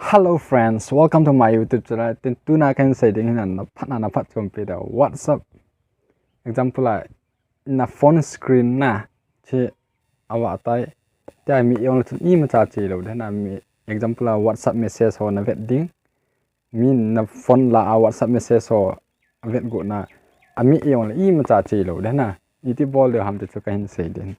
Hello friends, welcome to my YouTube channel. Tuna can say ding na phat computer. What's up? Example like na phone screen na che awa tai tai mi yong tu i ma cha chi lo da na mi example la WhatsApp message ho na vet ding min na phone la WhatsApp message ho vet go na ami yong la i ma cha chi lo da na iti bol de ham te chu kan say ding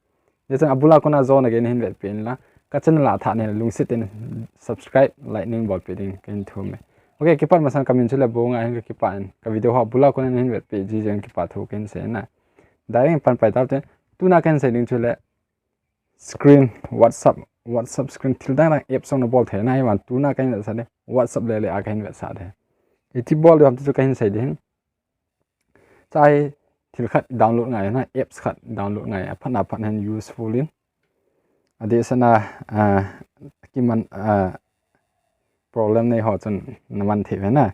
ye chang abula ko na zone again hin vet pin la ka channel la tha ne lung sit in subscribe lightning ball peding kan thu me okay kipat masan kamin chule bonga hin kipan ka video ha bula ko hin vet pe ji jeng kipa thu ken se na direct pan pai tap te tuna kan se ding chule screen whatsapp screen til da app song na bol the na wan tuna kan sa de whatsapp le a kan vet sa de iti bol de ham chu kan se din chai til khat download ngai na apps khat download ngai phana phan han useful in ade sana kiman problem nei ho chun naman the na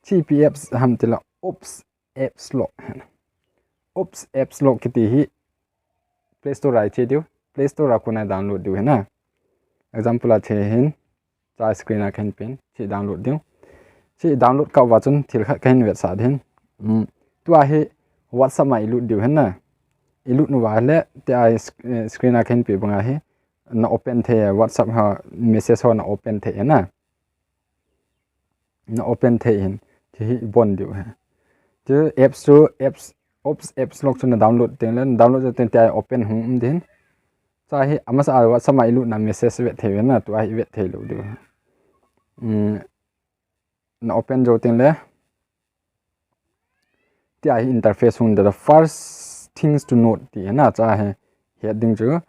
gpf ham tila ops apps lock ops apps lock kiti hi play store rai che dio play store ra kuna download dio na example a the hin cha screen a khan pen chi download dio chi download ka wa chun thil kha kan wet sa den tu a hi whatsapp mai lu dio na ilu nu wa le te a screen a khan pe banga hi na open the WhatsApp ha message ho na open the na open the hin thi bon diu ha chứ apps log chun download ten len download ten te open hum din cha hi amasa WhatsApp mai lu na message vet the na tu ai vet the lu diu na open jo ten le ti ai interface hun the first things to note ti na cha he heading chu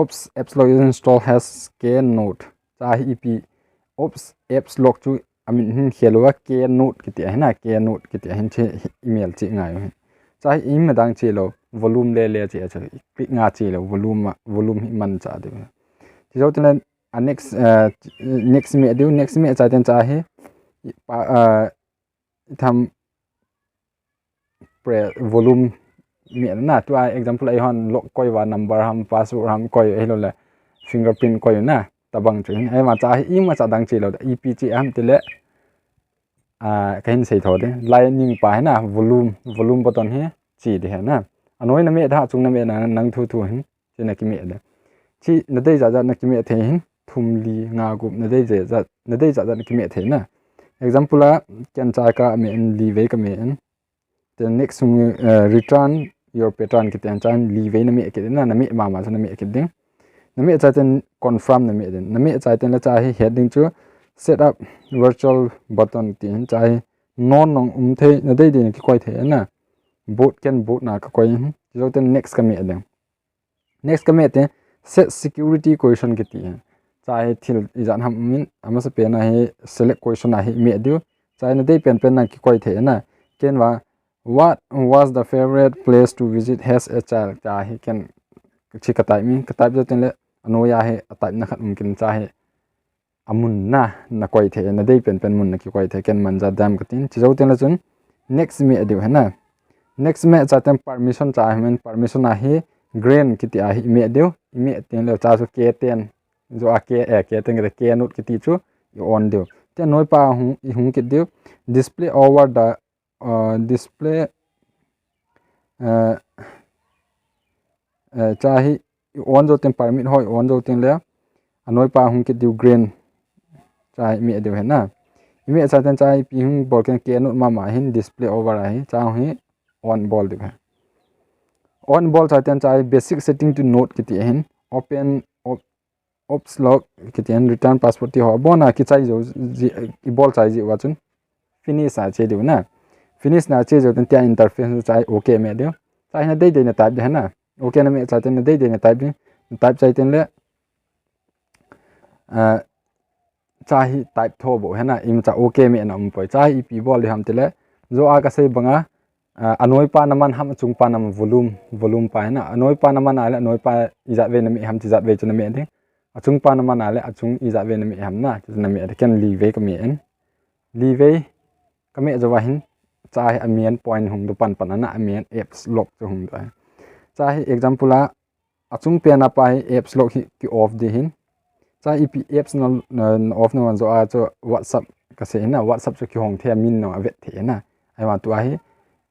ops apps log is install has keynote cha ep ops apps log chu amin helwa keynote kiti na keynote kiti hin che email chi ngai cha im dang chi lo volume le chi cha click nga chi lo volume man cha de chi zo ten next me cha ten cha he tham pre volume mi na tu ai example ai hon lok koi wa number ham password ham koi hello la fingerprint koi na tabang chin ai ma cha hi ma cha dang chi lo ep chi am tile kain sei tho de lightning pa na volume button he chi de na anoi na me tha chung na me na nang thu hin chi na ki me de chi na dei za na ki me the hin thum li nga gup na dei za na ki me the na example la kan cha ka me li ve ka me the next return your pattern kiten chan leave na me ke na me ma na me ke ding na me cha ten confirm na me cha ten la cha hi heading chu set up virtual button tin cha hi non nong the na dei ki koi the na boot na ka koi jo ten next ka me ding next ka me te set security question ke ti cha hi thil ijan ham min ama sa pe na hi select question na hi me dio cha na dei pen na ki koi the na ken wa what was the favorite place to visit has a child cha he can chi katai min katai jo ten le anoya he atai na khat mungkin cha he amun na koi the na dei pen mun na ki koi the ken manja dam katin chi jo ten la chun next me adu he na next me cha tem permission cha men permission a he green kiti a he me adu me ten le cha su ke ten jo a ke ten ke note kiti chu on dio ten noi pa hu ki dio display over the display chahi on jo tem permit hoi on jo ten le anoi pa hung ki diu green chai mi de na mi cha ten chai pi hung bol ken ke not ma hin display over ai cha hi on ball de on ball cha ten chai basic setting to note ki ti hin open ops log ki ti return password ti ho bona ki chai jo ki ball chai ji wa chun finish a che de na finish na che jo ten tia interface chai okay me dio chai na dei na type de na okay na me chai ten dei na type chai ten le chai type tho bo na im cha okay me na poi chai ep bol de ham tele jo a ka sei banga anoi pa naman ham chung pa nam volume pa na anoi pa naman ale anoi pa iza ve na me ham chi za ve chuna me de achung pa naman ale achung iza ve na me ham na chuna me de ken li ve ka me en li ve ka me jo wa hin chai amian point hung du pan na amian apps lock chu hung da chai example a achung pe na pa apps lock ki off de hin cha ep apps no off no zo a cho WhatsApp ka se na WhatsApp cho ki hong the min no avet the na ai wa tu a hi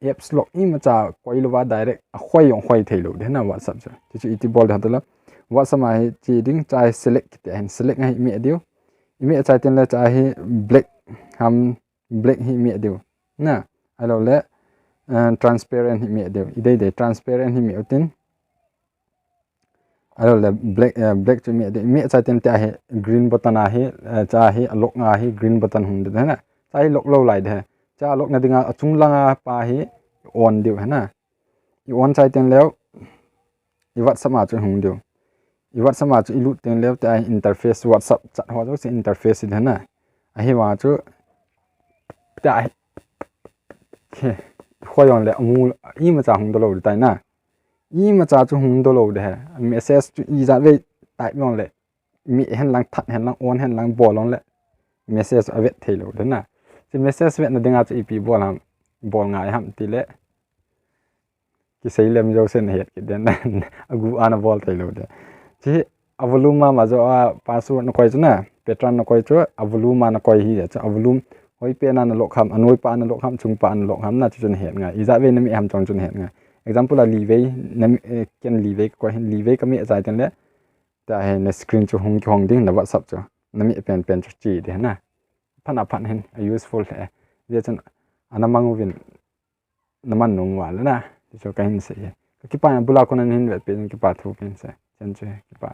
apps log i ma cha koi lo wa direct a khoi yong khoi thei lo de na WhatsApp cho chu iti bol ha to la WhatsApp ma hi chi ding cha select ki te select ngai mi dio imi cha ten la cha hi black ham black hi mi dio na ai lo le transparent hi mi dio idei de transparent hi mi utin alo le black chu mi cha tem ta he green button a he cha he alok nga he green button hum de na cha hi lok lo lai de cha lok na dinga achung langa pa hi on diu na i on cha tem leo i WhatsApp ma chu hum diu i WhatsApp ma chu i lu tem leo ta interface WhatsApp cha ho jo se interface de na a hi wa chu ta he khoyon le amu i ma cha hum do lo ta na i ma cha chu hung do lo de message chu i za ve type long le mi hen lang that hen lang on hen lang bol long le message avet thei lo de na chi message vet na dinga chu ip bol ham bol ngai ham ti le ki sei lem jo sen het ki den agu ana bol thei lo de chi avoluma ma jo a password na koi chu na pattern na koi chu avoluma na koi hi cha avolum hoi pe na lok ham anoi pa na lok ham chung pa na lok ham na chu chen het nga i za ve na mi ham chong chun het nga example là live nam ken live ko hin live ka mi zai ten le ta he na screen chu hong ding na WhatsApp chu na mi pen chi de na phana phan hin useful he je chen anamang uvin naman nong wa la na cho ka hin se ki pa bula ko nan hin ve pe ki pa thu pen se chen che ki pa